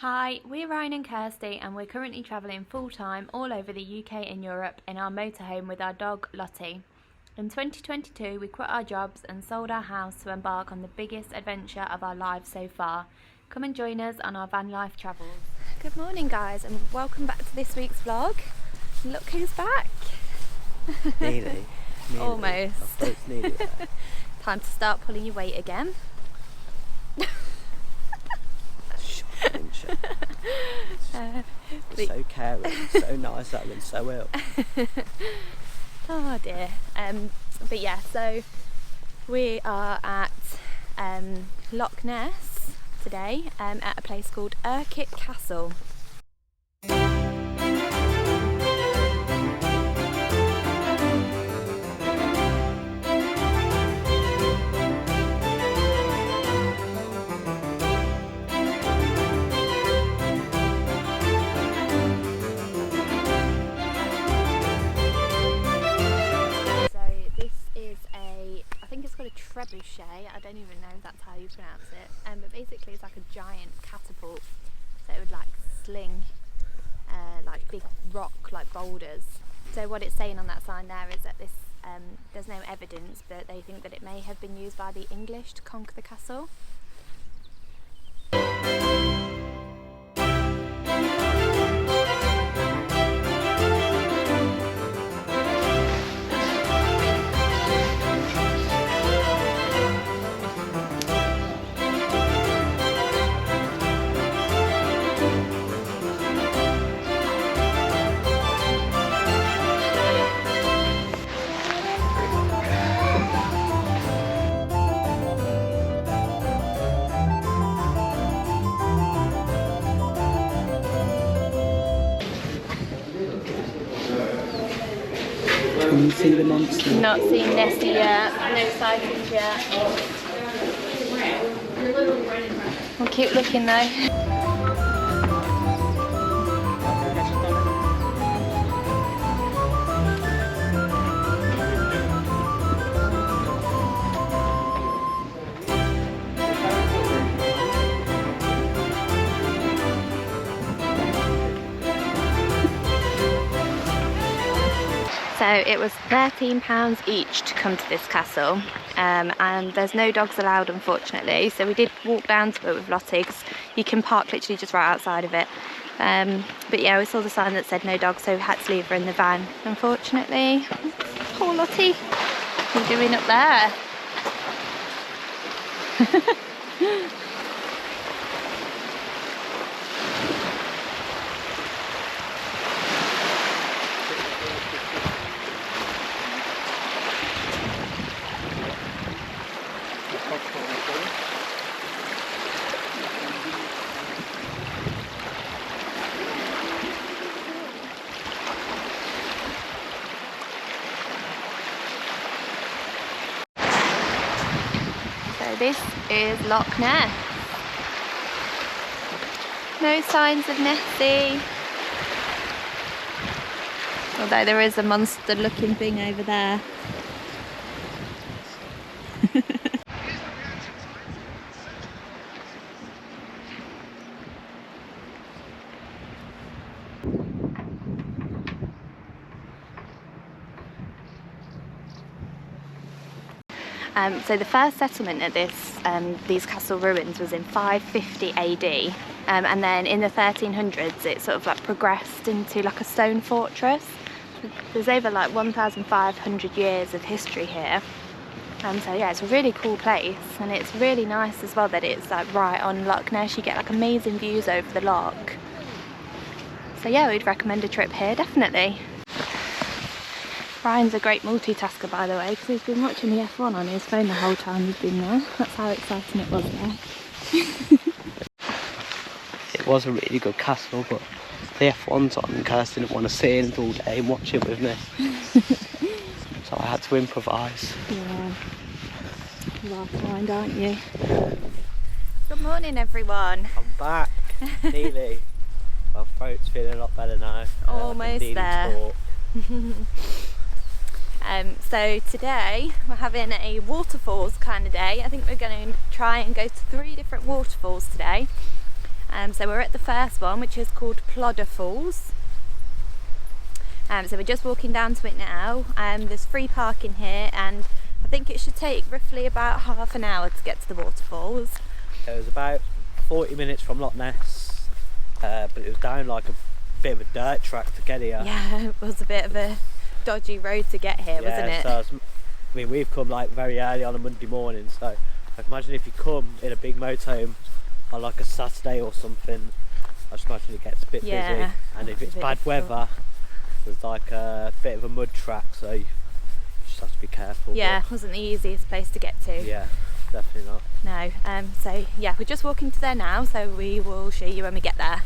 Hi, we're Ryan and Kirsty and we're currently travelling full-time all over the UK and Europe in our motorhome with our dog Lottie. In 2022 we quit our jobs and sold our house to embark on the biggest adventure of our lives so far. Come and join us on our van life travels. Good morning guys and welcome back to this week's vlog. Look who's back. Nearly. Almost. I thought it's nearly there. Time to start pulling your weight again. So caring, so nice, that and so ill. Oh dear. But yeah, so we are at Loch Ness today at a place called Irkit Castle. Trebuchet, I don't even know if that's how you pronounce it, but basically it's like a giant catapult, so it would like sling like big rock like boulders. So what it's saying on that sign there is that this there's no evidence, but they think that it may have been used by the English to conquer the castle. Can you see the monster? Not seen Nessie yet, no sightings yet. We'll keep looking though. So it was £13 each to come to this castle, and there's no dogs allowed unfortunately, so we did walk down to it with Lottie because you can park literally just right outside of it. But yeah, we saw the sign that said no dogs, so we had to leave her in the van unfortunately. Poor Lottie, what are you doing up there? This is Loch Ness. No signs of Nessie. Although there is a monster looking thing over there. So the first settlement at these castle ruins was in 550 AD, and then in the 1300s it sort of like progressed into like a stone fortress. There's over like 1,500 years of history here, so yeah, it's a really cool place, and it's really nice as well that it's like right on Loch Ness. You get like amazing views over the loch. So yeah, we'd recommend a trip here definitely. Ryan's a great multitasker by the way, because he's been watching the F1 on his phone the whole time he's been there. That's how exciting it was there. It was a really good castle, but the F1's on and Kirsty didn't want to sit in it all day and watch it with me. So I had to improvise. Yeah. You are kind, aren't you? Good morning everyone. I'm back. Nearly. My throat's feeling a lot better now. Almost there. So today we're having a waterfalls kind of day. I think we're going to try and go to 3 different waterfalls today. So we're at the first one, which is called Plodda Falls. So we're just walking down to it now. There's free parking here, and I think it should take roughly about half an hour to get to the waterfalls. It was about 40 minutes from Loch Ness, but it was down like a bit of a dirt track to get here. Yeah, it was a bit of a dodgy road to get here, wasn't it? So I mean, we've come like very early on a Monday morning, so I can imagine if you come in a big motorhome on like a Saturday or something, I just imagine it gets a bit busy. And if it's bad weather, there's like a bit of a mud track, so you just have to be careful. Yeah, it wasn't the easiest place to get to. Yeah, definitely not. No, so yeah, we're just walking to there now, so we will show you when we get there.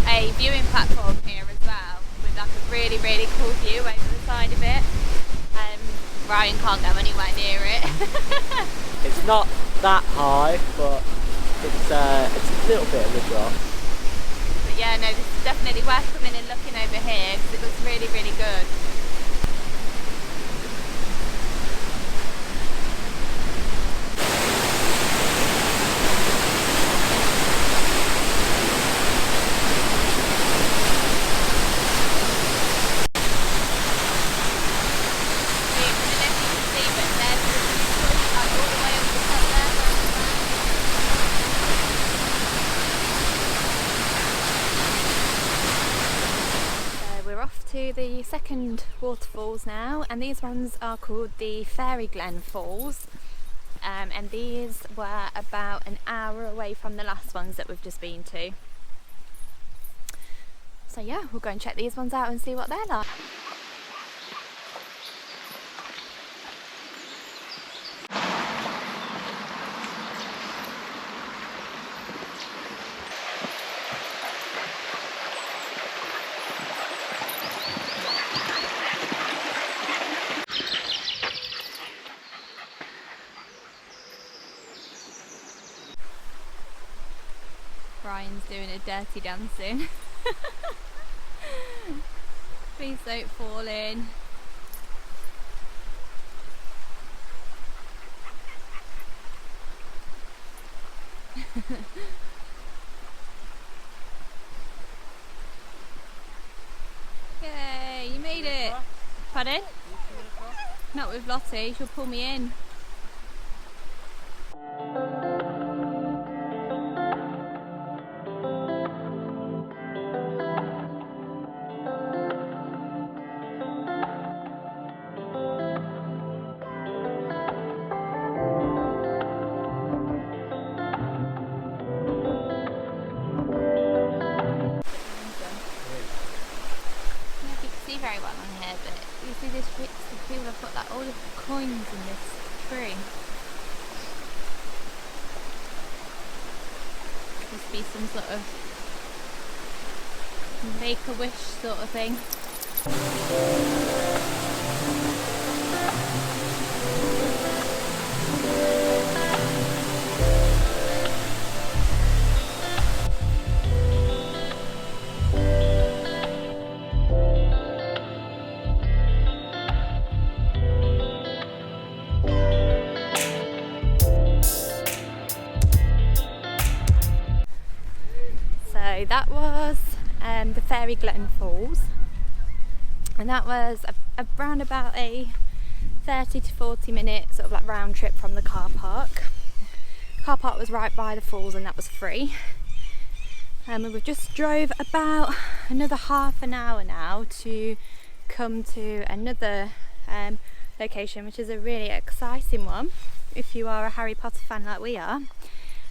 A viewing platform here as well, with like a really cool view over the side of it. Ryan can't go anywhere near it. It's not that high, but it's a little bit of a drop. But yeah, no, this is definitely worth coming and looking over here because it looks really good. To the second waterfalls now, and these ones are called the Glen Falls, and these were about an hour away from the last ones that we've just been to. So yeah, we'll go and check these ones out and see what they're like. Ryan's doing a dirty dancing. Please don't fall in. Yay, you made it. Pardon? Not with Lottie, she'll pull me in. Very well on here, but you see this bits of people have put like all of the coins in this tree. Must be some sort of make-a-wish sort of thing. So that was the Glen Falls, and that was around about a 30 to 40 minute sort of like round trip from the car park. The car park was right by the falls and that was free. And we've just drove about another half an hour now to come to another location, which is a really exciting one if you are a Harry Potter fan like we are.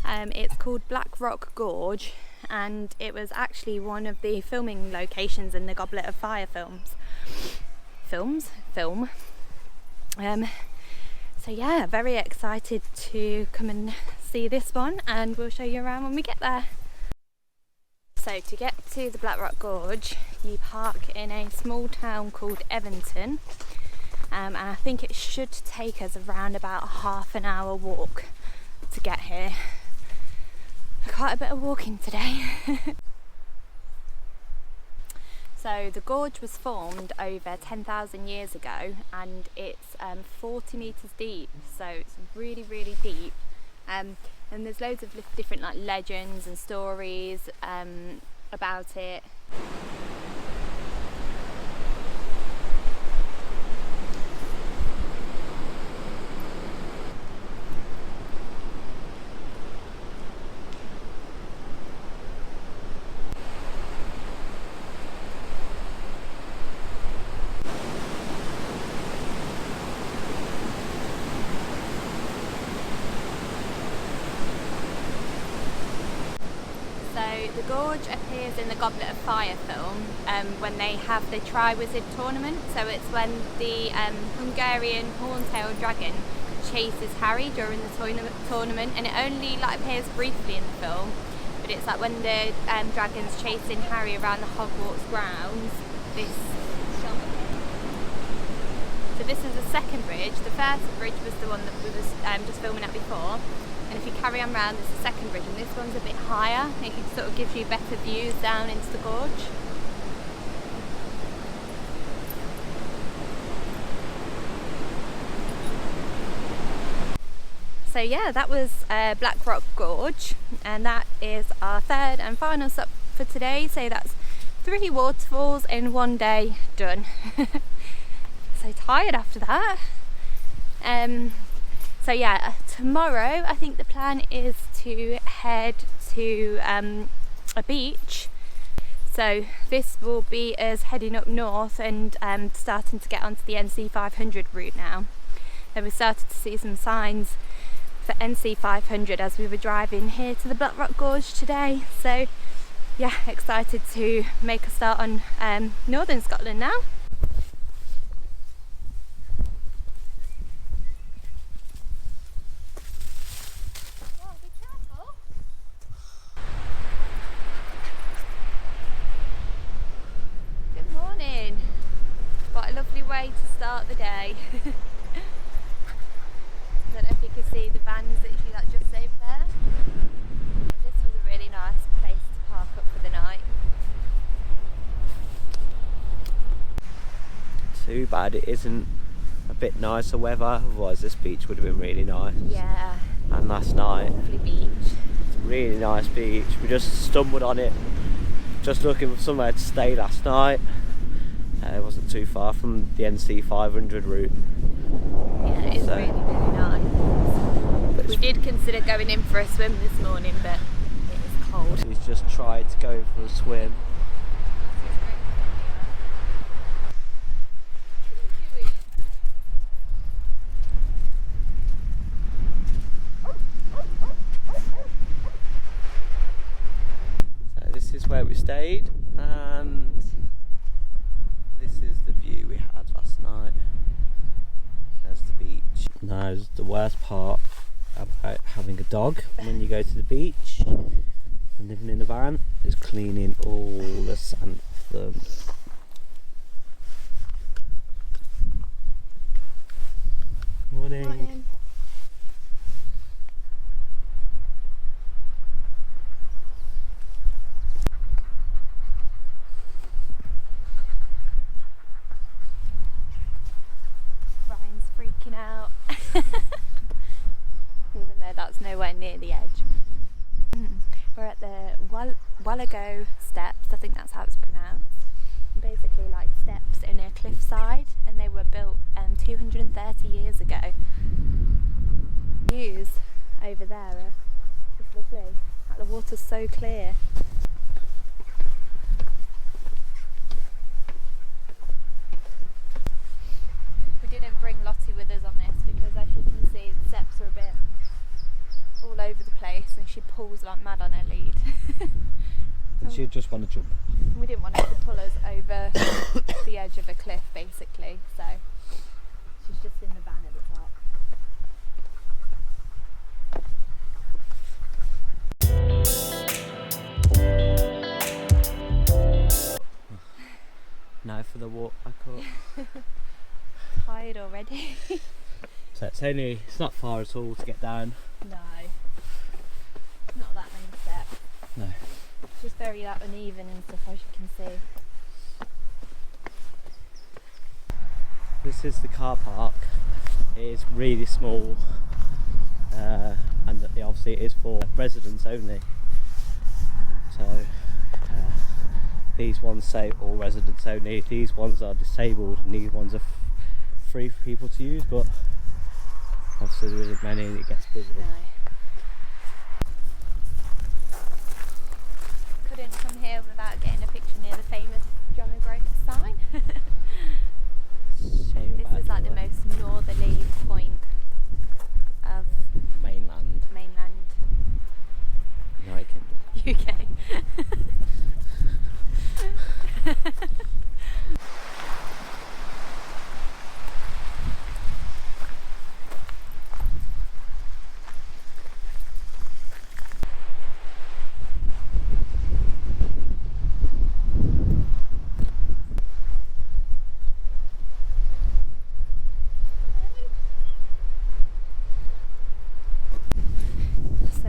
It's called Rock Gorge, and it was actually one of the filming locations in the Goblet of Fire film. So yeah, very excited to come and see this one, and we'll show you around when we get there. So to get to the Black Rock Gorge, you park in a small town called Evanton, and I think it should take us around about a half an hour walk to get here. Quite a bit of walking today. So the gorge was formed over 10,000 years ago, and it's 40 metres deep, so it's really, really deep. And there's loads of different like legends and stories about it. The gorge appears in the Goblet of Fire film when they have the Tri-Wizard tournament. So it's when the Hungarian horn-tailed dragon chases Harry during the tournament, and it only like appears briefly in the film, but it's like when the dragon's chasing Harry around the Hogwarts grounds. So this is the second bridge. The first bridge was the one that we was just filming at before. And if you carry on round, there's the second bridge, and this one's a bit higher. It sort of gives you better views down into the gorge. So yeah, that was Black Rock Gorge, and that is our third and final stop for today. So that's 3 waterfalls in one day done. So tired after that. So yeah, tomorrow I think the plan is to head to a beach. So this will be us heading up north and starting to get onto the NC500 route now. And we started to see some signs for NC500 as we were driving here to the Black Rock Gorge today. So yeah, excited to make a start on northern Scotland now. Way to start the day. I don't know if you can see the vans literally like just over there. This was a really nice place to park up for the night. Too bad it isn't a bit nicer weather, otherwise this beach would have been really nice. Yeah. And last night, lovely beach. It's a really nice beach. We just stumbled on it, just looking for somewhere to stay last night. It wasn't too far from the NC500 route. Yeah, it is really, really nice. We did consider going in for a swim this morning, but it is cold. She's just tried to go in for a swim. So this is where we stayed, and this is the view we had last night. There's the beach. Now the worst part about having a dog when you go to the beach and living in a van is cleaning all the sand off them. Morning. Morning. Freaking out. Even though that's nowhere near the edge. We're at the Wallago Steps, I think that's how it's pronounced. Basically like steps in a cliffside, and they were built 230 years ago. Views over there are just lovely. Like, the water's so clear. Bring Lottie with us on this because, as you can see, the steps are a bit all over the place and she pulls like mad on her lead. She just want to jump. We didn't want her to pull us over the edge of a cliff, basically. So she's just in the van at the top. Now for the walk back up. Tired already. So it's not far at all to get down. No, not that many steps. No. It's just very uneven and stuff, as you can see. This is the car park. It is really small, and obviously it is for residents only. So these ones say all residents only. These ones are disabled, and these ones are free for people to use. But obviously there isn't many, and it gets busy. No. Couldn't come here without getting a picture near the famous John O'Groats sign. This is like the most northerly point of mainland United Kingdom. UK.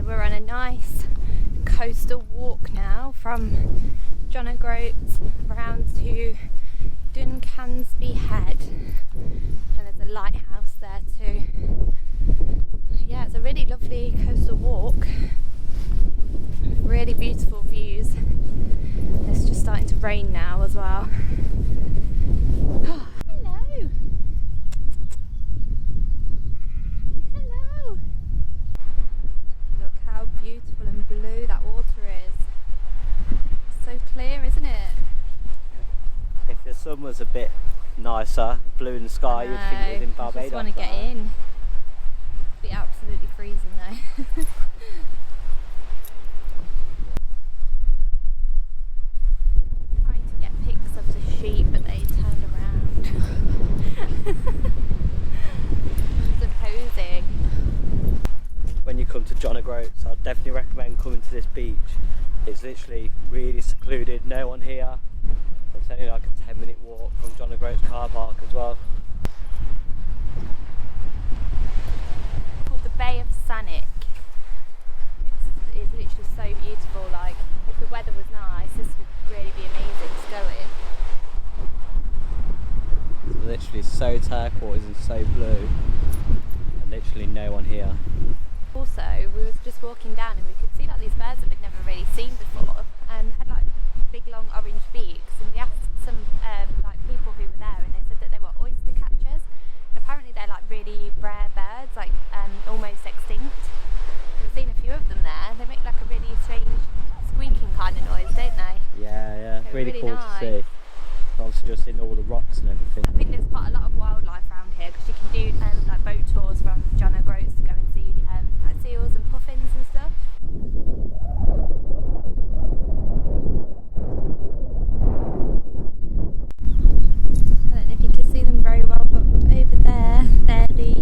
We're on a nice coastal walk now from John O'Groats round to Duncansby Head, and there's a lighthouse there too. Yeah, it's a really lovely coastal walk, really beautiful views. It's just starting to rain now as well. Hello! Hello! Look how beautiful and blue that water is. It's so clear, isn't it? If the sun was a bit nicer, blue in the sky, you'd think it was in Barbados. I just want to get in. It'd be absolutely freezing though. Trying to get pics of the sheep, but they turned around. It's posing. When you come to John O'Groats, I'd definitely recommend coming to this beach. It's literally really secluded, no one here. It's only like a 10-minute walk from John O'Groats car park as well. Called the Bay of Sannock. It's literally so beautiful. Like, if the weather was nice, this would really be amazing to go in. It's literally so turquoise and so blue, and literally no one here. Also, we were just walking down and we could see like these birds that we'd never really seen before, and had like big long orange beaks, and we asked some like people who were there, and they said that they were oyster catchers. Apparently they're like really rare birds, like almost extinct. We've seen a few of them there. They make like a really strange squeaking kind of noise, don't they? Yeah, They're really cool nice. to see. Obviously just in all the rocks and everything. I think there's quite a lot of wildlife around here, because you can do like boat tours from John O'Groats to go and see like seals and puffins and stuff. I don't know if you can see them very well, but over there, they're the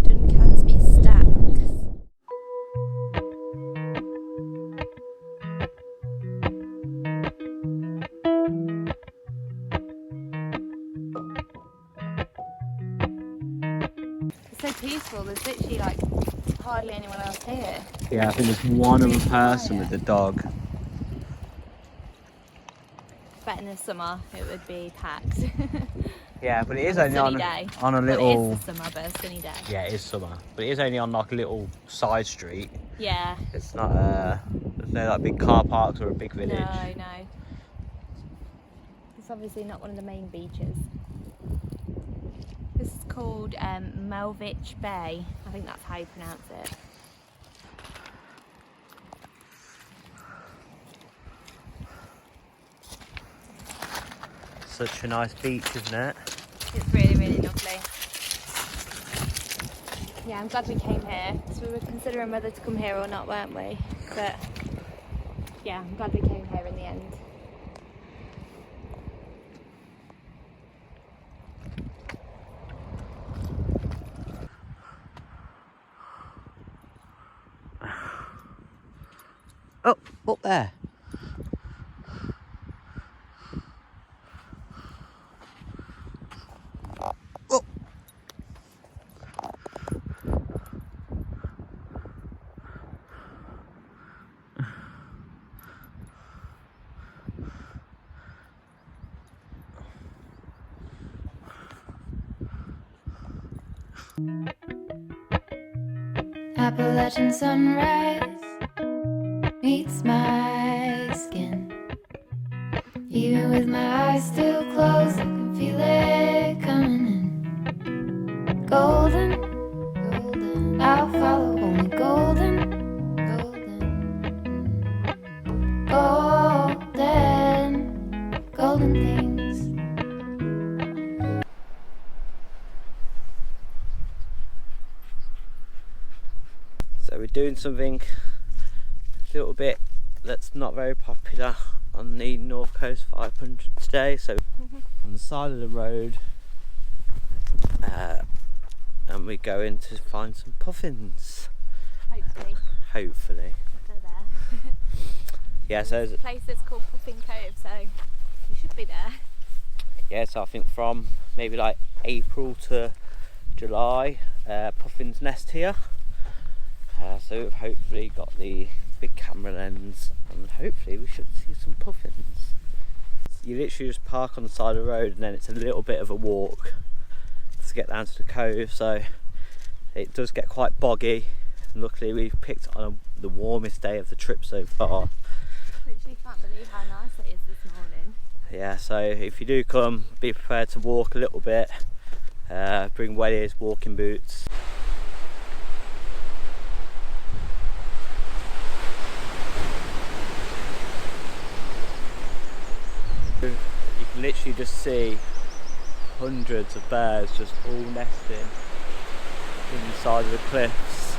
Duncansby Stacks. It's so peaceful, there's literally like hardly anyone else here. Yeah, I think there's one other person with the dog. Bet in the summer it would be packed. Yeah, but it is On a only sunny on day. a Well, little. it is the summer, but a sunny day. Yeah, it is summer, but it is only on like a little side street. Yeah. It's not there's no like big car parks or a big village. No. It's obviously not one of the main beaches. This is called Melvich Bay. I think that's how you pronounce it. Such a nice beach, isn't it? It's really, really lovely. Yeah, I'm glad we came here. So we were considering whether to come here or not, weren't we? But yeah, I'm glad we came here in the end. mainland. Oh, up there. Oh. Appalachian sunrise meets my skin. Even with my eyes still closed, I can feel it coming in. Golden, golden, I'll follow only golden, golden, golden, golden things. So we're doing something a little bit that's not very popular on the North Coast 500 today. So on the side of the road, and we're going to find some puffins. Hopefully. They're there. Yeah, so the place is called Puffin Cove, so you should be there. yeah, so I think from maybe like April to July, Puffins Nest here. So we've hopefully got the big camera lens and hopefully we should see some puffins. You literally just park on the side of the road and then it's a little bit of a walk to get down to the cove, so it does get quite boggy, and luckily we've picked on the warmest day of the trip so far. Literally can't believe how nice it is this morning. Yeah, so if you do come, be prepared to walk a little bit, bring wellies, walking boots. You can literally just see hundreds of bears just all nesting inside of the cliffs.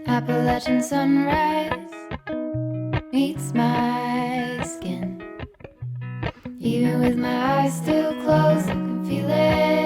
Appalachian sunrise meets my skin. Even with my eyes still closed, I can feel it